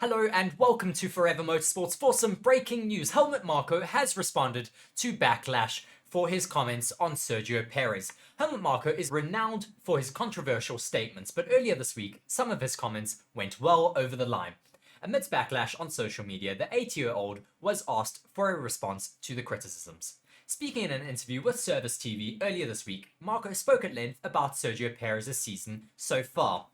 Hello and welcome to Forever Motorsports. For some breaking news, Helmut Marko has responded to backlash for his comments on Sergio Perez. Helmut Marko is renowned for his controversial statements, but earlier this week, some of his comments went well over the line. Amidst backlash on social media, the 80-year-old was asked for a response to the criticisms. Speaking in an interview with Service TV earlier this week, Marko spoke at length about Sergio Perez's season so far.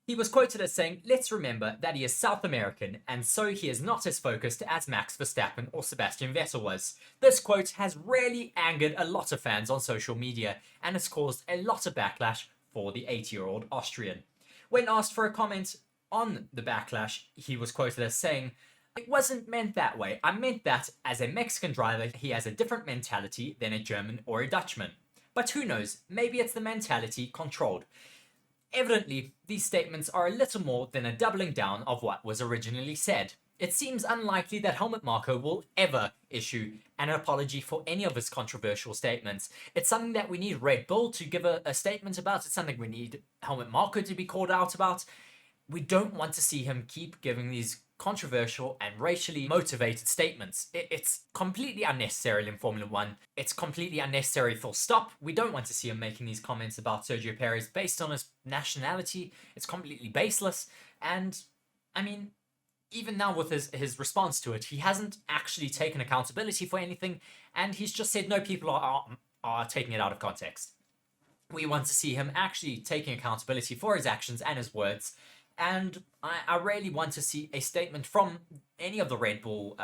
He was quoted as saying, "Let's remember that he is South American, and so he is not as focused as Max Verstappen or Sebastian Vettel was." This quote has really angered a lot of fans on social media, and has caused a lot of backlash for the 80-year-old Austrian. When asked for a comment on the backlash, he was quoted as saying, "It wasn't meant that way. I meant that as a Mexican driver, he has a different mentality than a German or a Dutchman. But who knows, maybe it's the mentality controlled." Evidently, these statements are a little more than a doubling down of what was originally said. It seems unlikely that Helmut Marko will ever issue an apology for any of his controversial statements. It's something that we need Red Bull to give a statement about. It's something we need Helmut Marko to be called out about. We don't want to see him keep giving these controversial and racially motivated statements. It's completely unnecessary in Formula One. It's completely unnecessary, full stop. We don't want to see him making these comments about Sergio Perez based on his nationality. It's completely baseless. And, I mean, even now with his response to it, he hasn't actually taken accountability for anything, and he's just said, no, people are taking it out of context. We want to see him actually taking accountability for his actions and his words. And I really want to see a statement from any of the Red Bull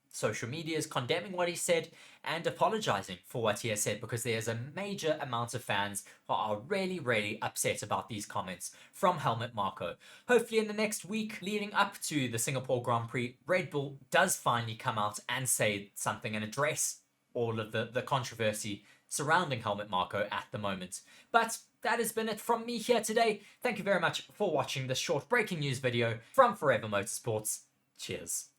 social medias condemning what he said and apologizing for what he has said, because there's a major amount of fans who are really, really upset about these comments from Helmut Marko. Hopefully in the next week leading up to the Singapore Grand Prix, Red Bull does finally come out and say something and address all of the controversy surrounding Helmut Marko at the moment. But that has been it from me here today. Thank you very much for watching this short breaking news video from Forever Motorsports. Cheers.